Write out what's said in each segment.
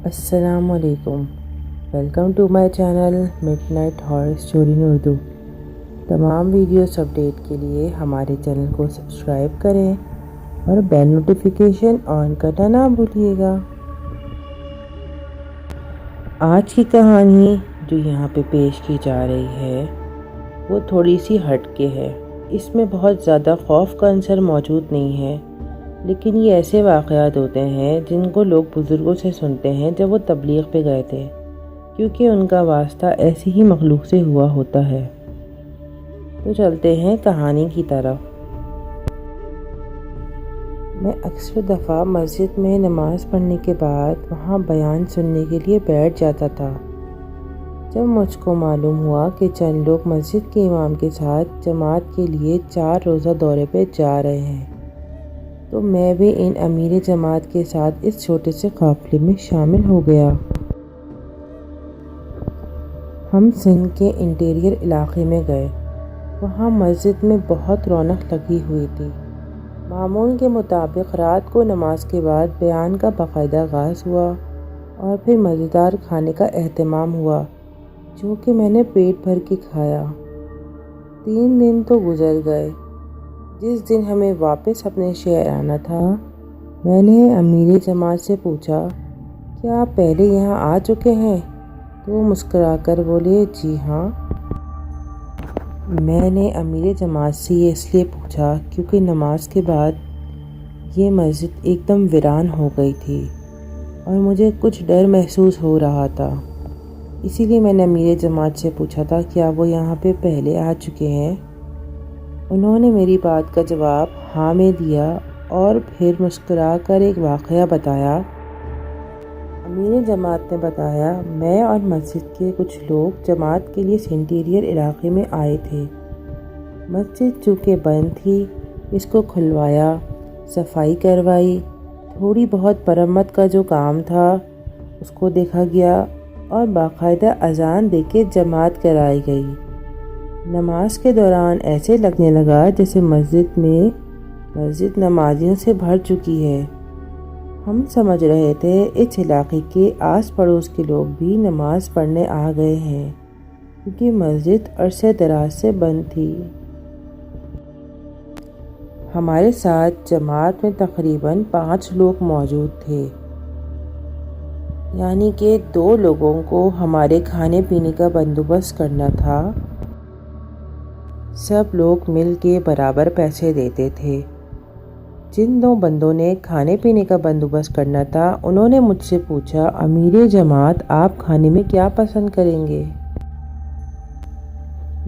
السلام علیکم، welcome to my channel midnight horror story in Urdu. تمام ویڈیوز اپڈیٹ کے لیے ہمارے چینل کو سبسکرائب کریں اور بیل نوٹیفیکیشن آن کرنا نہ بھولیے گا۔ آج کی کہانی جو یہاں پہ پیش کی جا رہی ہے وہ تھوڑی سی ہٹ کے ہے۔ اس میں بہت زیادہ خوف کا عنصر موجود نہیں ہے، لیکن یہ ایسے واقعات ہوتے ہیں جن کو لوگ بزرگوں سے سنتے ہیں جب وہ تبلیغ پہ گئے تھے، کیونکہ ان کا واسطہ ایسی ہی مخلوق سے ہوا ہوتا ہے۔ تو چلتے ہیں کہانی کی طرف۔ میں اکثر دفعہ مسجد میں نماز پڑھنے کے بعد وہاں بیان سننے کے لیے بیٹھ جاتا تھا۔ جب مجھ کو معلوم ہوا کہ چند لوگ مسجد کے امام کے ساتھ جماعت کے لیے 4 روزہ دورے پہ جا رہے ہیں، تو میں بھی ان امیر جماعت کے ساتھ اس چھوٹے سے قافلے میں شامل ہو گیا۔ ہم سندھ کے انٹیریئر علاقے میں گئے۔ وہاں مسجد میں بہت رونق لگی ہوئی تھی۔ معمول کے مطابق رات کو نماز کے بعد بیان کا باقاعدہ آغاز ہوا اور پھر مزیدار کھانے کا اہتمام ہوا، جو کہ میں نے پیٹ بھر کے کھایا۔ 3 دن تو گزر گئے۔ جس دن ہمیں واپس اپنے شہر آنا تھا، میں نے امیر جماعت سے پوچھا، کیا آپ پہلے یہاں آ چکے ہیں؟ تو وہ مسکرا کر بولے، جی ہاں۔ میں نے امیر جماعت سے یہ اس لیے پوچھا کیونکہ نماز کے بعد یہ مسجد ایک دم ویران ہو گئی تھی اور مجھے کچھ ڈر محسوس ہو رہا تھا۔ اسی لیے میں نے امیر جماعت سے پوچھا تھا، کیا وہ یہاں پہ پہلے آ چکے ہیں؟ انہوں نے میری بات کا جواب ہاں میں دیا اور پھر مسکرا کر ایک واقعہ بتایا۔ امیر جماعت نے بتایا، میں اور مسجد کے کچھ لوگ جماعت کے لیے انٹیریئر علاقے میں آئے تھے۔ مسجد چونکہ بند تھی، اس کو کھلوایا، صفائی کروائی، تھوڑی بہت مرمت کا جو کام تھا اس کو دیکھا گیا اور باقاعدہ اذان دے کے جماعت کرائی گئی۔ نماز کے دوران ایسے لگنے لگا جیسے مسجد نمازیوں سے بھر چکی ہے۔ ہم سمجھ رہے تھے اس علاقے کے آس پڑوس کے لوگ بھی نماز پڑھنے آ گئے ہیں، کیونکہ مسجد عرصے دراز سے بند تھی۔ ہمارے ساتھ جماعت میں تقریباً 5 لوگ موجود تھے، یعنی کہ 2 لوگوں کو ہمارے کھانے پینے کا بندوبست کرنا تھا۔ سب لوگ مل کے برابر پیسے دیتے تھے۔ جن 2 بندوں نے کھانے پینے کا بندوبست کرنا تھا، انہوں نے مجھ سے پوچھا، امیر جماعت آپ کھانے میں کیا پسند کریں گے؟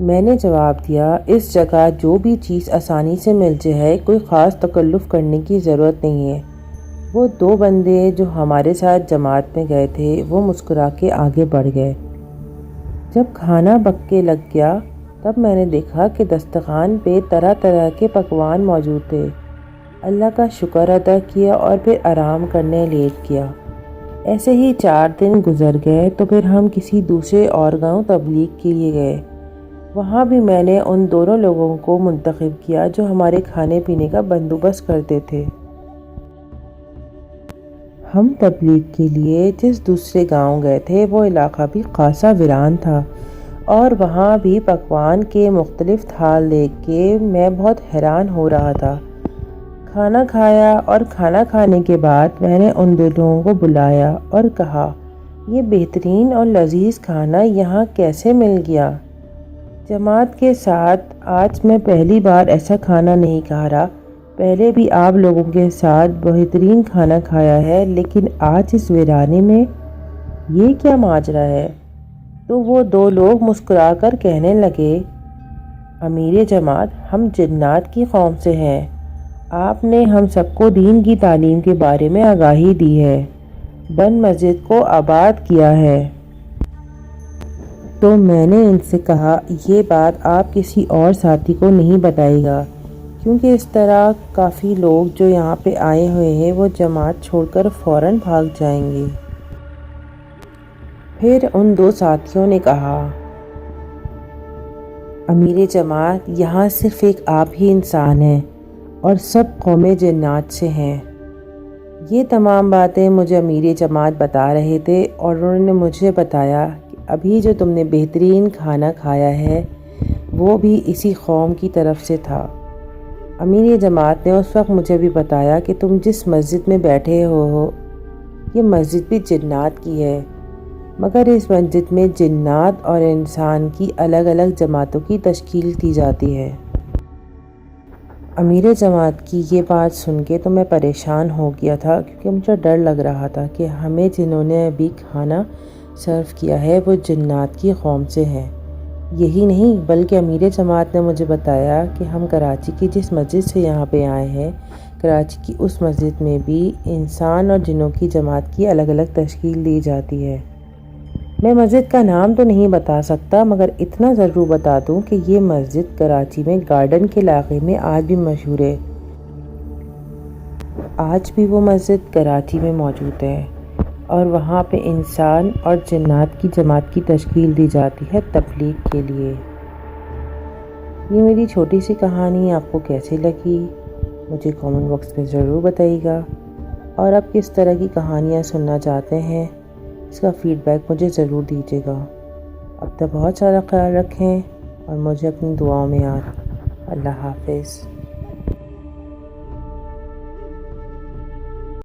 میں نے جواب دیا، اس جگہ جو بھی چیز آسانی سے مل جائے، کوئی خاص تکلف کرنے کی ضرورت نہیں ہے۔ وہ 2 بندے جو ہمارے ساتھ جماعت میں گئے تھے وہ مسکرا کے آگے بڑھ گئے۔ جب کھانا پک کے لگ گیا تب میں نے دیکھا کہ دسترخوان پہ طرح طرح کے پکوان موجود تھے۔ اللہ کا شکر ادا کیا اور پھر آرام کرنے لیٹ گیا۔ ایسے ہی 4 دن گزر گئے تو پھر ہم کسی دوسرے اور گاؤں تبلیغ کے لیے گئے۔ وہاں بھی میں نے ان دونوں لوگوں کو منتخب کیا جو ہمارے کھانے پینے کا بندوبست کرتے تھے۔ ہم تبلیغ کے لیے جس دوسرے گاؤں گئے تھے وہ علاقہ بھی خاصا ویران تھا، اور وہاں بھی پکوان کے مختلف تھال دیکھ کے میں بہت حیران ہو رہا تھا۔ کھانا کھایا اور کھانا کھانے کے بعد میں نے ان 2 لوگوں کو بلایا اور کہا، یہ بہترین اور لذیذ کھانا یہاں کیسے مل گیا؟ جماعت کے ساتھ آج میں پہلی بار ایسا کھانا نہیں کھا رہا۔ پہلے بھی آپ لوگوں کے ساتھ بہترین کھانا کھایا ہے، لیکن آج اس ویرانے میں یہ کیا ماجرا ہے؟ تو وہ 2 لوگ مسکرا کر کہنے لگے، امیر جماعت ہم جنات کی قوم سے ہیں۔ آپ نے ہم سب کو دین کی تعلیم کے بارے میں آگاہی دی ہے، بن مسجد کو آباد کیا ہے۔ تو میں نے ان سے کہا، یہ بات آپ کسی اور ساتھی کو نہیں بتائے گا، کیونکہ اس طرح کافی لوگ جو یہاں پہ آئے ہوئے ہیں وہ جماعت چھوڑ کر فوراً بھاگ جائیں گے۔ پھر ان 2 ساتھیوں نے کہا، امیر جماعت یہاں صرف ایک آپ ہی انسان ہیں اور سب قومیں جنات سے ہیں۔ یہ تمام باتیں مجھے امیر جماعت بتا رہے تھے اور انہوں نے مجھے بتایا کہ ابھی جو تم نے بہترین کھانا کھایا ہے وہ بھی اسی قوم کی طرف سے تھا۔ امیر جماعت نے اس وقت مجھے بھی بتایا کہ تم جس مسجد میں بیٹھے ہو یہ مسجد بھی جنات کی ہے، مگر اس مسجد میں جنات اور انسان کی الگ الگ جماعتوں کی تشکیل کی جاتی ہے۔ امیر جماعت کی یہ بات سن کے تو میں پریشان ہو گیا تھا، کیونکہ مجھے ڈر لگ رہا تھا کہ ہمیں جنہوں نے ابھی کھانا سرو کیا ہے وہ جنات کی قوم سے ہیں۔ یہی نہیں بلکہ امیر جماعت نے مجھے بتایا کہ ہم کراچی کی جس مسجد سے یہاں پہ آئے ہیں، کراچی کی اس مسجد میں بھی انسان اور جنوں کی جماعت کی الگ الگ تشکیل دی جاتی ہے۔ میں مسجد کا نام تو نہیں بتا سکتا، مگر اتنا ضرور بتا دوں کہ یہ مسجد کراچی میں گارڈن کے علاقے میں آج بھی مشہور ہے۔ آج بھی وہ مسجد کراچی میں موجود ہے اور وہاں پہ انسان اور جنات کی جماعت کی تشکیل دی جاتی ہے تبلیغ کے لیے۔ یہ میری چھوٹی سی کہانی آپ کو کیسی لگی مجھے کامنٹ باکس میں ضرور بتائیے گا، اور آپ کس طرح کی کہانیاں سننا چاہتے ہیں اس کا فیڈ بیک مجھے ضرور دیجیے گا۔ اب تک بہت سارا خیال رکھیں اور مجھے اپنی دعاؤں میں یاد۔ اللہ حافظ۔